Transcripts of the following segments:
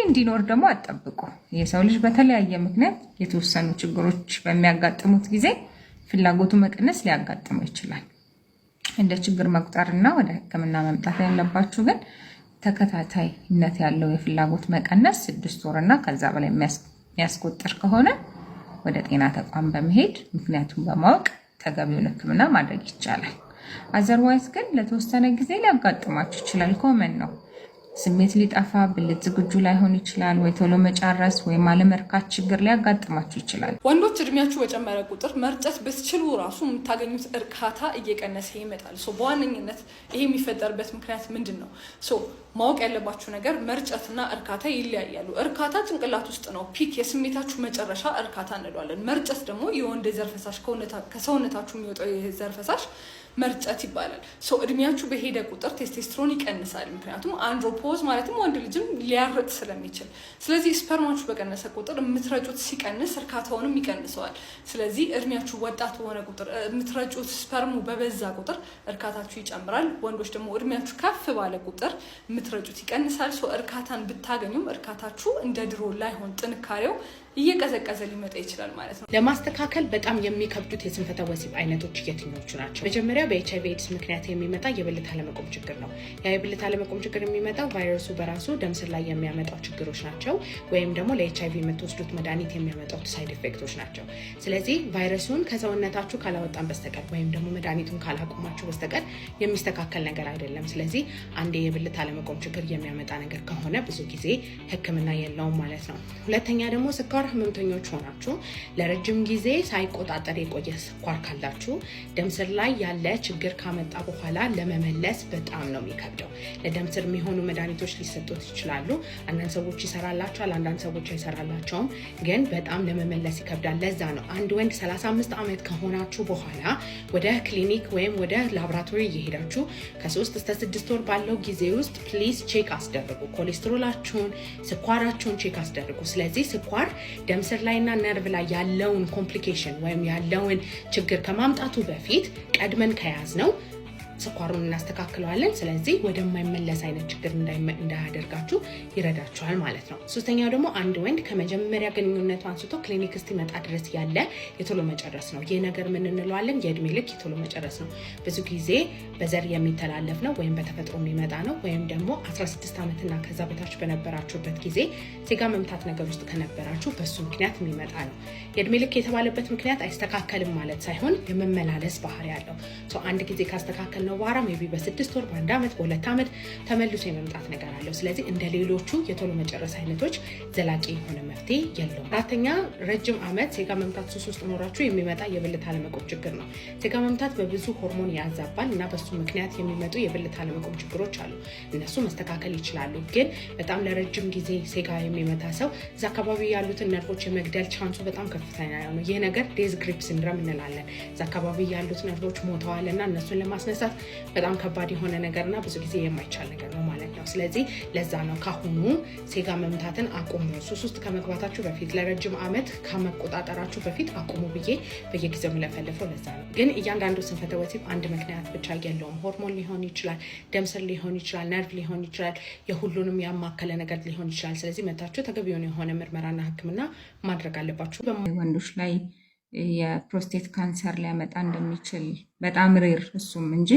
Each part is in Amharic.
እንዲኖር ደግሞ አጠብቁ። የሰው ልጅ በተለያየ ምክንያት የተወሰኑ ችግሮች በሚያጋጥሙት ጊዜ ፍላጎቱ መቀነስ ሊያጋጥመው ይችላል። እንደ ችግር መቁጠርና ወደ ሕክምና መምጣት ያለባችሁ ግን ተከታታይነት ያለው የፍላጎት መቀነስ 6 ወርና ከዛ በላይ የሚያስቆጥር ከሆነ ወደ ጤና ተቋም በመሄድ ምክንያቱን በማወቅ ተገቢውን ሕክምና ማድረግ ይቻላል። አዘርዋይስ ግን ለተወሰነ ጊዜ ሊያጋጥማችሁ ይችላል። ኮመን ነው። ስሜት ሊጠፋ፣ ብልት ዝግጁ ላይሆን ይችላል፣ ወይ ቶሎ መጨረስ ወይም አለመርካት ችግር ሊያጋጥማችሁ ይችላል። ወንዶች እድሜያችሁ በጨመረ ቁጥር መርጨት ብትችሉ ራሱ የምታገኙት እርካታ እየቀነሰ ይመጣል። በዋነኝነት ይሄ የሚፈጠርበት ምክንያት ምንድን ነው? ማወቅ ያለባችሁ ነገር መርጨትና እርካታ ይለያያሉ። እርካታ ጭንቅላት ውስጥ ነው። ፒክ የስሜታችሁ መጨረሻ እርካታ እንለዋለን። መርጨት ደግሞ የወንድ የዘር ፈሳሽ ከሰውነታችሁ የሚወጣው የዘር ፈሳሽ መርጨት ይባላል። እድሜያችሁ በሄደ ቁጥር ቴስቴስትሮን ይቀንሳል። ምክንያቱም አንድሮፖዝ ማለትም ወንድ ልጅም ሊያርጥ ስለሚችል፣ ስለዚህ ስፐርማችሁ በቀነሰ ቁጥር የምትረጩት ሲቀንስ እርካታውንም ይቀንሰዋል። ስለዚህ እድሜያችሁ ወጣት በሆነ ቁጥር የምትረጩት ስፐርሙ በበዛ ቁጥር እርካታችሁ ይጨምራል። ወንዶች ደግሞ እድሜያችሁ ከፍ ባለ ቁጥር የምትረጩት ይቀንሳል። እርካታን ብታገኙም እርካታችሁ እንደ ድሮ ላይሆን ጥንካሬው እየቀዘቀዘ ሊመጣ ይችላል ማለት ነው። ለማስተካከል በጣም የሚከብዱት የስንፈተ ወሲብ አይነቶች የትኞቹ ናቸው? መጀመሪያ በኤችአይቪ ኤድስ ምክንያት የሚመጣ የብልት አለመቆም ችግር ነው። የብልት አለመቆም ችግር የሚመጣው ቫይረሱ በራሱ ደም ስር ላይ የሚያመጣው ችግሮች ናቸው፣ ወይም ደግሞ ለኤችአይቪ የምትወስዱት መድኃኒት የሚያመጣው ሳይድ ኢፌክቶች ናቸው። ስለዚህ ቫይረሱን ከሰውነታችሁ ካላወጣን በስተቀር ወይም ደግሞ መድኃኒቱን ካላቆማችሁ በስተቀር የሚስተካከል ነገር አይደለም። ስለዚህ አንዴ የብልት አለመቆም ችግር የሚያመጣ ነገር ከሆነ ብዙ ጊዜ ሕክምና የለውም ማለት ነው። ሁለተኛ ደግሞ ስኳር ህመምተኞች ሆናችሁ ለረጅም ጊዜ ሳይቆጣጠር የቆየ ስኳር ካላችሁ ደም ስር ላይ ያለ ችግር ካመጣ በኋላ ለመመለስ በጣም ነው የሚከብደው። ለደም ስር የሚሆኑ መድኃኒቶች ሊሰጡት ይችላሉ። አንዳንድ ሰዎች ይሰራላቸዋል፣ አንዳንድ ሰዎች አይሰራላቸውም። ግን በጣም ለመመለስ ይከብዳል። ለዛ ነው አንድ ወንድ 35 ዓመት ከሆናችሁ በኋላ ወደ ክሊኒክ ወይም ወደ ላቦራቶሪ እየሄዳችሁ ከ3 እስከ 6 ወር ባለው ጊዜ ውስጥ ፕሊዝ ቼክ አስደርጉ። ኮሌስትሮላችሁን፣ ስኳራችሁን ቼክ አስደርጉ። ስለዚህ ስኳር ደም ስር ላይና ነርቭ ላይ ያለውን ኮምፕሊኬሽን ወይም ያለውን ችግር ከማምጣቱ በፊት ቀድመን ከያዝ ነው ስኳሩን እናስተካክለዋለን። ስለዚህ ወደማይመለስ አይነት ችግር እንዳያደርጋችሁ ይረዳችኋል ማለት ነው። ሶስተኛው ደግሞ አንድ ወንድ ከመጀመሪያ ግንኙነቱ አንስቶ ክሊኒክ እስኪመጣ ድረስ ያለ የቶሎ መጨረስ ነው። ይህ ነገር ምን እንለዋለን? የእድሜ ልክ የቶሎ መጨረስ ነው። ብዙ ጊዜ በዘር የሚተላለፍ ነው ወይም በተፈጥሮ የሚመጣ ነው። ወይም ደግሞ 16 ዓመትና ከዛ በታች በነበራችሁበት ጊዜ ሴጋ መምታት ነገር ውስጥ ከነበራችሁ በሱ ምክንያት የሚመጣ ነው። የእድሜ ልክ የተባለበት ምክንያት አይስተካከልም ማለት ሳይሆን የመመላለስ ባህሪ ያለው አንድ ጊዜ ካስተካከል ነው በኋላ ሜቢ በ6 ወር በ1 ዓመት በ2 ዓመት ተመልሶ የመምጣት ነገር አለው። ስለዚህ እንደ ሌሎቹ የቶሎ መጨረስ አይነቶች ዘላቂ የሆነ መፍትሄ የለውም። አራተኛ ረጅም ዓመት ሴጋ መምታት ሱስ ውስጥ ኖራችሁ የሚመጣ የብልት አለመቆም ችግር ነው። ሴጋ መምታት በብዙ ሆርሞን ያዛባል እና በሱ ምክንያት የሚመጡ የብልት አለመቆም ችግሮች አሉ። እነሱ መስተካከል ይችላሉ። ግን በጣም ለረጅም ጊዜ ሴጋ የሚመታ ሰው እዛ አካባቢ ያሉትን ነርቮች የመግደል ቻንሱ በጣም ከፍተኛ ነው። ይህ ነገር ዴዝ ግሪፕ ሲንድረም እንላለን። እዛ አካባቢ ያሉት ነርቮች ሞተዋል እና እነሱን ለማስነሳት በጣም ከባድ የሆነ ነገርና ብዙ ጊዜ የማይቻል ነገር ነው ማለት ነው። ስለዚህ ለዛ ነው ካሁኑ ሴጋ መምታትን አቁሙ። ሱስ ውስጥ ከመግባታችሁ በፊት ለረጅም ዓመት ከመቆጣጠራችሁ በፊት አቁሙ ብዬ በየጊዜው የምለፈልፈው ለዛ ነው። ግን እያንዳንዱ ስንፈተ ወሲብ አንድ ምክንያት ብቻ የለውም። ሆርሞን ሊሆን ይችላል፣ ደም ስር ሊሆን ይችላል፣ ነርቭ ሊሆን ይችላል፣ የሁሉንም ያማከለ ነገር ሊሆን ይችላል። ስለዚህ መታችሁ ተገቢውን የሆነ ምርመራና ሕክምና ማድረግ አለባችሁ። ወንዶች ላይ የፕሮስቴት ካንሰር ሊያመጣ እንደሚችል በጣም ሬር እሱም እንጂ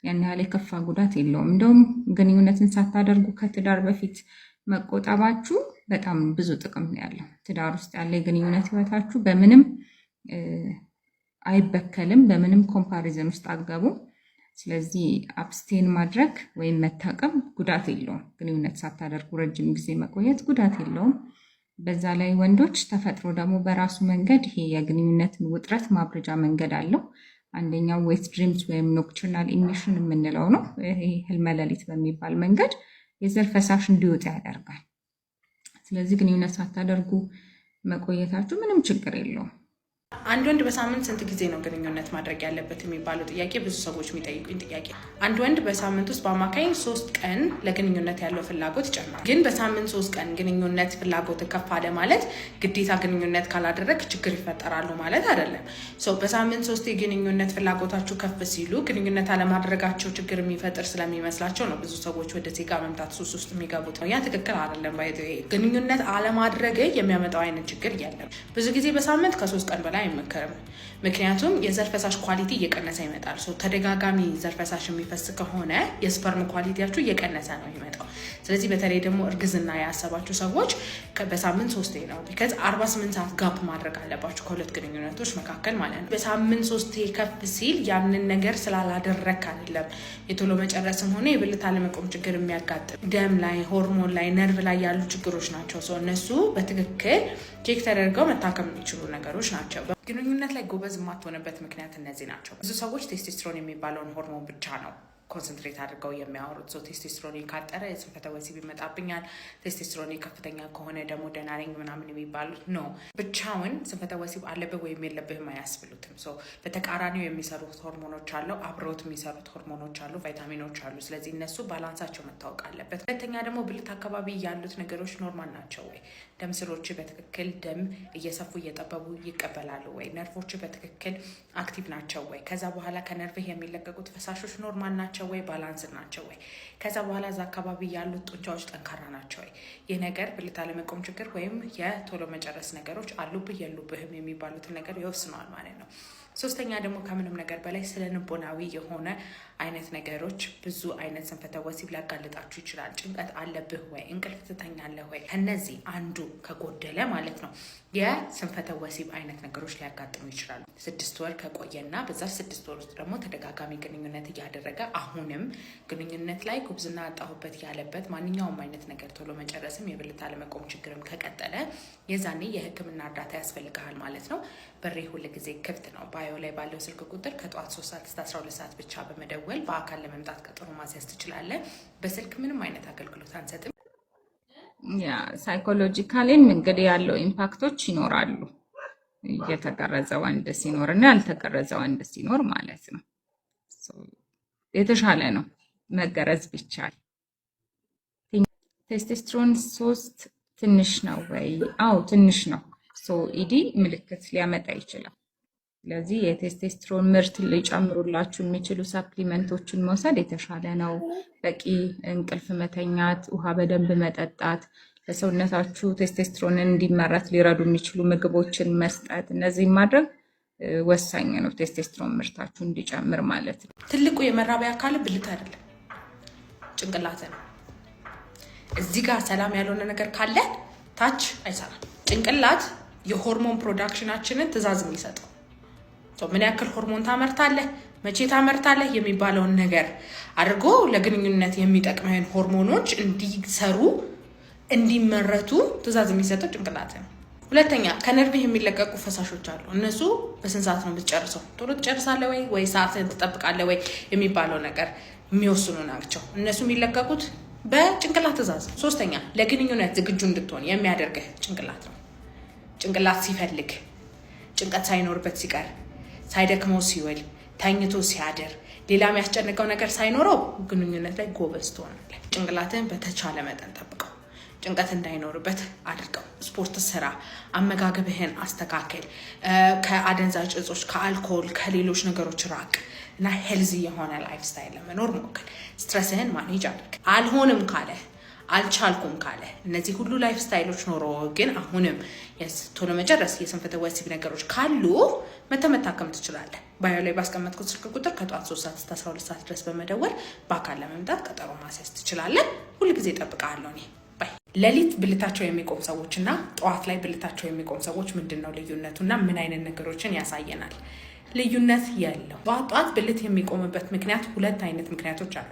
ያን ያህል የከፋ ጉዳት የለውም። እንደውም ግንኙነትን ሳታደርጉ ከትዳር በፊት መቆጠባችሁ በጣም ብዙ ጥቅም ነው ያለው። ትዳር ውስጥ ያለ የግንኙነት ህይወታችሁ በምንም አይበከልም፣ በምንም ኮምፓሪዝን ውስጥ አትገቡም። ስለዚህ አብስቴን ማድረግ ወይም መታቀብ ጉዳት የለውም። ግንኙነት ሳታደርጉ ረጅም ጊዜ መቆየት ጉዳት የለውም። በዛ ላይ ወንዶች ተፈጥሮ ደግሞ በራሱ መንገድ ይሄ የግንኙነትን ውጥረት ማብረጃ መንገድ አለው። አንደኛው ዌት ድሪምስ ወይም ኖክቸርናል ኢሚሽን የምንለው ነው። ይሄ ህልመ ሌሊት በሚባል መንገድ የዘር ፈሳሽ እንዲወጣ ያደርጋል። ስለዚህ ግንኙነት ሳታደርጉ መቆየታችሁ ምንም ችግር የለውም። አንድ ወንድ በሳምንት ስንት ጊዜ ነው ግንኙነት ማድረግ ያለበት የሚባለው ጥያቄ ብዙ ሰዎች የሚጠይቁኝ ጥያቄ። አንድ ወንድ በሳምንት ውስጥ በአማካኝ 3 ቀን ለግንኙነት ያለው ፍላጎት ይጨምራል። ግን በሳምንት 3 ቀን ግንኙነት ፍላጎት ከፍ አለ ማለት ግዴታ ግንኙነት ካላደረግ ችግር ይፈጠራሉ ማለት አይደለም። በሳምንት 3 የግንኙነት ፍላጎታችሁ ከፍ ሲሉ ግንኙነት አለማድረጋቸው ችግር የሚፈጥር ስለሚመስላቸው ነው ብዙ ሰዎች ወደ ሴጋ መምታት ሱስ ውስጥ የሚገቡት ነው። ያ ትክክል አይደለም። ግንኙነት አለማድረግ የሚያመጣው አይነት ችግር የለም። ብዙ ጊዜ በሳምንት ከ3 ቀን በላይ አይመከርም። ምክንያቱም የዘር ፈሳሽ ኳሊቲ እየቀነሰ ይመጣል። ተደጋጋሚ ዘር ፈሳሽ የሚፈስ ከሆነ የስፐርም ኳሊቲያችሁ እየቀነሰ ነው ይመጣው። ስለዚህ በተለይ ደግሞ እርግዝና ያሰባችሁ ሰዎች በሳምንት 3 ነው ቢካዝ 48 ሰዓት ጋፕ ማድረግ አለባችሁ ከሁለት ግንኙነቶች መካከል ማለት ነው። በሳምንት 3 ከፍ ሲል ያንን ነገር ስላላደረክ አይደለም የቶሎ መጨረስም ሆነ የብልት አለመቆም ችግር የሚያጋጥም ደም ላይ፣ ሆርሞን ላይ፣ ነርቭ ላይ ያሉ ችግሮች ናቸው። እነሱ በትክክል ቼክ ተደርገው መታከም የሚችሉ ነገሮች ናቸው። ግንኙነት ላይ ጎበዝ የማትሆንበት ምክንያት እነዚህ ናቸው። ብዙ ሰዎች ቴስቶስትሮን የሚባለውን ሆርሞን ብቻ ነው ኮንሰንትሬት አድርገው የሚያወሩት። ቴስቶስትሮን ካጠረ የስንፈተ ወሲብ ይመጣብኛል፣ ቴስቶስትሮን ከፍተኛ ከሆነ ደግሞ ደህና ነኝ ምናምን የሚባሉት ነው። ብቻውን ስንፈተ ወሲብ አለብህ ወይም የለብህም አያስብሉትም። በተቃራኒው የሚሰሩት ሆርሞኖች አሉ፣ አብረውት የሚሰሩት ሆርሞኖች አሉ፣ ቫይታሚኖች አሉ። ስለዚህ እነሱ ባላንሳቸው መታወቅ አለበት። ሁለተኛ ደግሞ ብልት አካባቢ ያሉት ነገሮች ኖርማል ናቸው ወይ? ደም ስሮች በትክክል ደም እየሰፉ እየጠበቡ ይቀበላሉ ወይ? ነርቮች በትክክል አክቲቭ ናቸው ወይ? ከዛ በኋላ ከነርቭህ የሚለቀቁት ፈሳሾች ኖርማል ናቸው ወይ? ባላንስ ናቸው ወይ? ከዛ በኋላ እዛ አካባቢ ያሉት ጡንቻዎች ጠንካራ ናቸው ወይ? ይህ ነገር ብልት አለመቆም ችግር ወይም የቶሎ መጨረስ ነገሮች አሉብህ የሉብህም የሚባሉትን ነገር ይወስነዋል ማለት ነው። ሶስተኛ ደግሞ ከምንም ነገር በላይ ስለ ልቦናዊ የሆነ አይነት ነገሮች ብዙ አይነት ስንፈተ ወሲብ ሊያጋልጣችሁ ይችላል። ጭንቀት አለብህ ወይ? እንቅልፍ ትተኛለህ ወይ? ከነዚህ አንዱ ከጎደለ ማለት ነው የስንፈተ ወሲብ አይነት ነገሮች ሊያጋጥሙ ይችላሉ። 6 ወር ከቆየና በዛ 6 ወር ውስጥ ደግሞ ተደጋጋሚ ግንኙነት እያደረገ አሁንም ግንኙነት ላይ ጉብዝና አጣሁበት ያለበት ማንኛውም አይነት ነገር ቶሎ መጨረስም የብልት አለመቆም ችግርም ከቀጠለ የዛኔ የሕክምና እርዳታ ያስፈልግሃል ማለት ነው። በሬ ሁል ጊዜ ክፍት ነው። ባዮ ላይ ባለው ስልክ ቁጥር ከጠዋት 3 ሰዓት እስከ 12 ሰዓት ብቻ በመደወል በአካል ለመምጣት ቀጠሮ ማስያዝ ትችላለህ። በስልክ ምንም አይነት አገልግሎት አንሰጥም። ሳይኮሎጂካሊም እንግዲህ ያለው ኢምፓክቶች ይኖራሉ። የተቀረጸ ወንድ ሲኖር እና ያልተቀረጸ ወንድ ሲኖር ማለት ነው። የተሻለ ነው መገረዝ ቢቻል። ቴስቶስትሮን 3 ትንሽ ነው ወይ? አዎ ትንሽ ነው። ኢዲ ምልክት ሊያመጣ ይችላል። ስለዚህ የቴስቶስትሮን ምርት ሊጨምሩላችሁ የሚችሉ ሰፕሊመንቶችን መውሰድ የተሻለ ነው። በቂ እንቅልፍ መተኛት፣ ውሃ በደንብ መጠጣት፣ ለሰውነታችሁ ቴስቶስትሮንን እንዲመረት ሊረዱ የሚችሉ ምግቦችን መስጠት፣ እነዚህን ማድረግ ወሳኝ ነው። ቴስቶስትሮን ምርታችሁ እንዲጨምር ማለት ነው። ትልቁ የመራቢያ አካል ብልት አይደለም፣ ጭንቅላት ነው። እዚህ ጋር ሰላም ያልሆነ ነገር ካለ ታች አይሰራም። ጭንቅላት የሆርሞን ፕሮዳክሽናችንን ትዕዛዝ የሚሰጠው ምን ያክል ሆርሞን ታመርታለህ፣ መቼ ታመርታለህ የሚባለውን ነገር አድርጎ ለግንኙነት የሚጠቅመን ሆርሞኖች እንዲሰሩ እንዲመረቱ ትዕዛዝ የሚሰጠው ጭንቅላት ነው። ሁለተኛ ከነርቭህ የሚለቀቁ ፈሳሾች አሉ። እነሱ በስንት ሰዓት ነው የምትጨርሰው? ቶሎ ትጨርሳለህ ወይ ሰዓትን ትጠብቃለህ ወይ የሚባለው ነገር የሚወስኑ ናቸው። እነሱ የሚለቀቁት በጭንቅላት ትዕዛዝ። ሶስተኛ ለግንኙነት ዝግጁ እንድትሆን የሚያደርግህ ጭንቅላት ነው። ጭንቅላት ሲፈልግ፣ ጭንቀት ሳይኖርበት ሲቀር፣ ሳይደክመው ሲውል፣ ተኝቶ ሲያደር፣ ሌላ የሚያስጨንቀው ነገር ሳይኖረው ግንኙነት ላይ ጎበዝ ትሆናለህ። ጭንቅላትን በተቻለ መጠን ጠብቀው፣ ጭንቀት እንዳይኖርበት አድርገው። ስፖርት ስራ፣ አመጋገብህን አስተካከል፣ ከአደንዛዥ እጾች፣ ከአልኮል፣ ከሌሎች ነገሮች ራቅ እና ሄልዚ የሆነ ላይፍ ስታይል ለመኖር ሞክር። ስትረስህን ማኔጅ አድርግ። አልሆንም ካለ አልቻልኩም ካለ እነዚህ ሁሉ ላይፍ ስታይሎች ኖሮ ግን አሁንም ቶሎ መጨረስ የስንፈተ ወሲብ ነገሮች ካሉ መታከም ትችላለህ። ባዮ ላይ ባስቀመጥኩት ስልክ ቁጥር ከጠዋት 3 ሰዓት እስከ 12 ሰዓት ድረስ በመደወል በአካል ለመምጣት ቀጠሮ ማስያዝ ትችላለህ። ሁልጊዜ እጠብቅሃለሁ እኔ። ሌሊት ብልታቸው የሚቆም ሰዎች እና ጠዋት ላይ ብልታቸው የሚቆም ሰዎች ምንድን ነው ልዩነቱ እና ምን አይነት ነገሮችን ያሳየናል? ልዩነት ያለው ጠዋት ብልት የሚቆምበት ምክንያት 2 አይነት ምክንያቶች አሉ።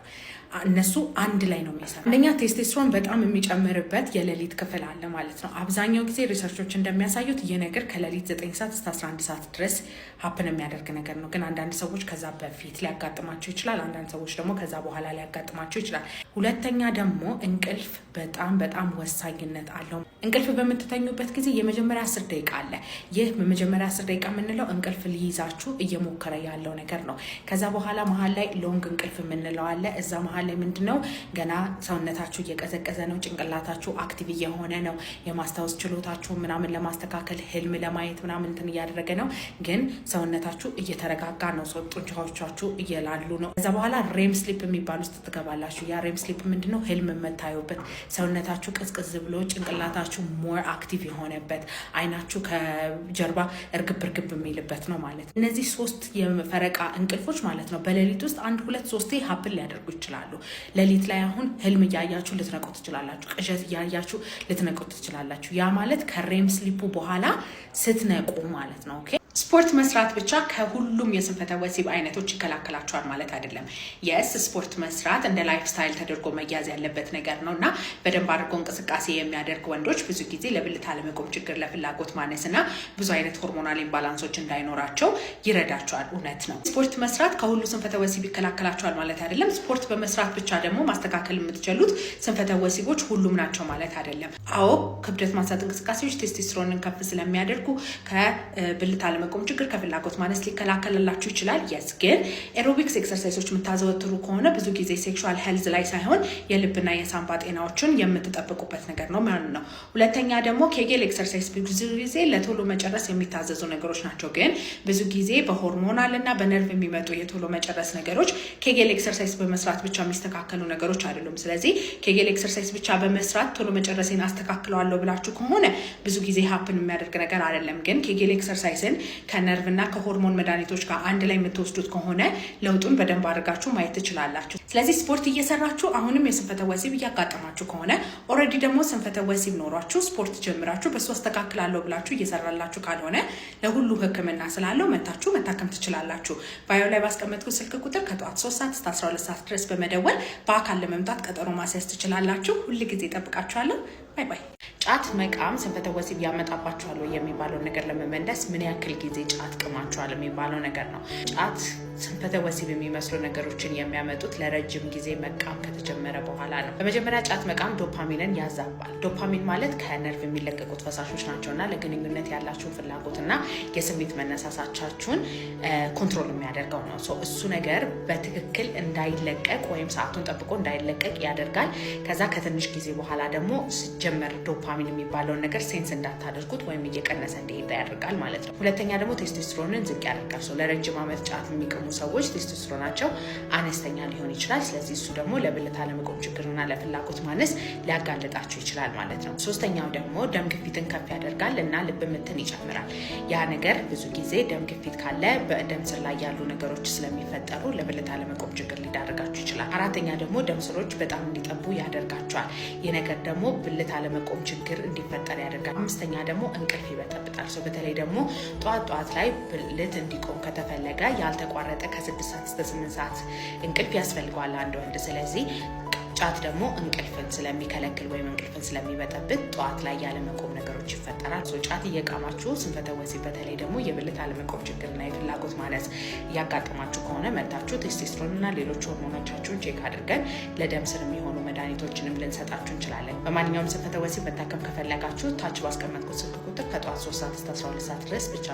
እነሱ አንድ ላይ ነው የሚሰራ። አንደኛ ቴስቴስትሮን በጣም የሚጨምርበት የሌሊት ክፍል አለ ማለት ነው። አብዛኛው ጊዜ ሪሰርቾች እንደሚያሳዩት ይህ ነገር ከሌሊት 9 ሰዓት እስከ 11 ሰዓት ድረስ ሀፕን የሚያደርግ ነገር ነው። ግን አንዳንድ ሰዎች ከዛ በፊት ሊያጋጥማቸው ይችላል። አንዳንድ ሰዎች ደግሞ ከዛ በኋላ ሊያጋጥማቸው ይችላል። ሁለተኛ ደግሞ እንቅልፍ በጣም ወሳኝነት አለው። እንቅልፍ በምትተኙበት ጊዜ የመጀመሪያ 10 ደቂቃ አለ። ይህ በመጀመሪያ 10 ደቂቃ የምንለው እንቅልፍ ሊይዛችሁ እየሞከረ ያለው ነገር ነው። ከዛ በኋላ መሀል ላይ ሎንግ እንቅልፍ የምንለው አለ። እዛ መሀል ላይ ምንድነው ገና ሰውነታችሁ እየቀዘቀዘ ነው፣ ጭንቅላታችሁ አክቲቭ እየሆነ ነው፣ የማስታወስ ችሎታችሁ ምናምን ለማስተካከል ህልም ለማየት ምናምን እንትን እያደረገ ነው። ግን ሰውነታችሁ እየተረጋጋ ነው፣ ጡንቻዎቻችሁ እየላሉ ነው። ከዛ በኋላ ሬም ስሊፕ የሚባል ውስጥ ትገባላችሁ። ያ ሬም ስሊፕ ምንድነው ህልም የምታዩበት፣ ሰውነታችሁ ቅዝቅዝ ብሎ ጭንቅላታችሁ ሞር አክቲቭ የሆነበት፣ አይናችሁ ከጀርባ እርግብ የሚልበት ነው ማለት። እነዚህ 3 የፈረቃ እንቅልፎች ማለት ነው በሌሊት ውስጥ 1 2 3 ሀፕን ሊያደርጉ ይችላሉ። ሌሊት ላይ አሁን ህልም እያያችሁ ልትነቁ ትችላላችሁ። ቅዠት እያያችሁ ልትነቁ ትችላላችሁ። ያ ማለት ከሬም ስሊፑ በኋላ ስትነቁ ማለት ነው። ኦኬ። ስፖርት መስራት ብቻ ከሁሉም የስንፈተ ወሲብ አይነቶች ይከላከላቸዋል ማለት አይደለም። የስ ስፖርት መስራት እንደ ላይፍ ስታይል ተደርጎ መያዝ ያለበት ነገር ነው እና በደንብ አድርጎ እንቅስቃሴ የሚያደርግ ወንዶች ብዙ ጊዜ ለብልት አለመቆም ችግር፣ ለፍላጎት ማነስ እና ብዙ አይነት ሆርሞናል ኢምባላንሶች እንዳይኖራቸው ይረዳቸዋል። እውነት ነው። ስፖርት መስራት ከሁሉ ስንፈተ ወሲብ ይከላከላቸዋል ማለት አይደለም። ስፖርት በመስራት ብቻ ደግሞ ማስተካከል የምትችሉት ስንፈተ ወሲቦች ሁሉም ናቸው ማለት አይደለም። አዎ ክብደት ማንሳት እንቅስቃሴዎች ቴስቶስትሮንን ከፍ ስለሚያደርጉ ከብልት አለመቆም ችግር፣ ከፍላጎት ማነስ ሊከላከልላችሁ ይችላል። የስ ግን ኤሮቢክስ ኤክሰርሳይሶች የምታዘወትሩ ከሆነ ብዙ ጊዜ ሴክሹዋል ሄልዝ ላይ ሳይሆን የልብና የሳምባ ጤናዎችን የምትጠብቁበት ነገር ነው ማለት ነው። ሁለተኛ ደግሞ ኬጌል ኤክሰርሳይዝ ብዙ ጊዜ ለቶሎ መጨረስ የሚታዘዙ ነገሮች ናቸው። ግን ብዙ ጊዜ በሆርሞናል እና በነርቭ የሚመጡ የቶሎ መጨረስ ነገሮች ኬጌል ኤክሰርሳይዝ በመስራት ብቻ የሚስተካከሉ ነገሮች አይደሉም። ስለዚህ ኬጌል ኤክሰርሳይዝ ብቻ በመስራት ቶሎ መጨረሴን አስተካክለዋለሁ ብላችሁ ከሆነ ብዙ ጊዜ ሀፕን የሚያደርግ ነገር አይደለም። ግን ኬጌል ኤክሰርሳይዝን ከነርቭ እና ከሆርሞን መድኃኒቶች ጋር አንድ ላይ የምትወስዱት ከሆነ ለውጡን በደንብ አድርጋችሁ ማየት ትችላላችሁ። ስለዚህ ስፖርት እየሰራችሁ አሁንም የስንፈተ ወሲብ እያጋጠማችሁ ከሆነ ኦልሬዲ ደግሞ ስንፈተ ወሲብ ኖሯችሁ ስፖርት ጀምራችሁ በሱ አስተካክላለሁ ብላችሁ እየሰራላችሁ ካልሆነ ለሁሉ ሕክምና ስላለው መታችሁ መታከም ትችላላችሁ። ባዮ ላይ ባስቀመጥኩት ስልክ ቁጥር ከጠዋት 3 ሰዓት እስከ 12 ሰዓት ድረስ በመደወል በአካል ለመምጣት ቀጠሮ ማስያዝ ትችላላችሁ። ሁልጊዜ እጠብቃችኋለሁ። ባይ ባይ። ጫት መቃም ስንፈተ ወሲብ ያመጣባችኋል የሚባለው ነገር ለመመለስ ምን ያክል ጊዜ ጫት ቅማችኋል የሚባለው ነገር ነው። ጫት ስንፈተ ወሲብ የሚመስሉ ነገሮችን የሚያመጡት ለረጅም ጊዜ መቃም ከተጀመረ በኋላ ነው። በመጀመሪያ ጫት መቃም ዶፓሚንን ያዛባል። ዶፓሚን ማለት ከነርቭ የሚለቀቁት ፈሳሾች ናቸውና ለግንኙነት ያላችሁን ፍላጎትና የስሜት መነሳሳቻችሁን ኮንትሮል የሚያደርገው ነው። እሱ ነገር በትክክል እንዳይለቀቅ ወይም ሰዓቱን ጠብቆ እንዳይለቀቅ ያደርጋል። ከዛ ከትንሽ ጊዜ በኋላ ደግሞ ሲጀመር ዶፓሚን የሚባለውን ነገር ሴንስ እንዳታደርጉት ወይም እየቀነሰ እንዲሄድ ያደርጋል ማለት ነው። ሁለተኛ ደግሞ ቴስቶስትሮንን ዝቅ ያደርጋል። ለረጅም ዓመት ጫት የሚቅሙ ሰዎች ቴስቶስትሮናቸው አነስተኛ ሊሆን ይችላል። ስለዚህ እሱ ደግሞ ለብልት አለመቆም ችግርና ለፍላጎት ማነስ ሊያጋልጣቸው ይችላል ማለት ነው። ሶስተኛው ደግሞ ደም ግፊትን ከፍ ያደርጋል እና ልብ ምትን ይጨምራል። ያ ነገር ብዙ ጊዜ ደም ግፊት ካለ በደም ስር ላይ ያሉ ነገሮች ስለሚፈጠሩ ለብልት አለመቆም ችግር ሊዳርጋቸው ይችላል። አራተኛ ደግሞ ደም ስሮች በጣም እንዲጠቡ ያደርጋቸዋል። ይህ ነገር ደግሞ ብልት አለመቆም ችግር እንዲፈጠር ያደርጋል። አምስተኛ ደግሞ እንቅልፍ ይበጠብጣል። በተለይ ደግሞ ጠዋት ላይ ብልት እንዲቆም ከተፈለገ ያልተቋረጠ ከ6 ሰዓት እስከ 8 ሰዓት እንቅልፍ ያስፈልገዋል አንድ ወንድ። ስለዚህ ጫት ደግሞ እንቅልፍን ስለሚከለክል ወይም እንቅልፍን ስለሚበጠብጥ ጠዋት ላይ ያለመቆም ነገሮች ይፈጠራል። ጫት እየቃማችሁ ስንፈተ ወሲብ በተለይ ደግሞ የብልት አለመቆም ችግርና የፍላጎት ማነስ እያጋጠማችሁ ከሆነ መታችሁ ቴስቶስትሮንና ሌሎች ሆርሞኖቻችሁን ቼክ አድርገን ለደም ስር የሚሆኑ መድኃኒቶችንም ልንሰጣችሁ እንችላለን። በማንኛውም ስንፈተ ወሲብ መታከም ከፈለጋችሁ ታች ባስቀመጥኩት ስልክ ቁጥር ከጠዋት 3 ሰዓት እስከ 12 ሰዓት ድረስ ብቻ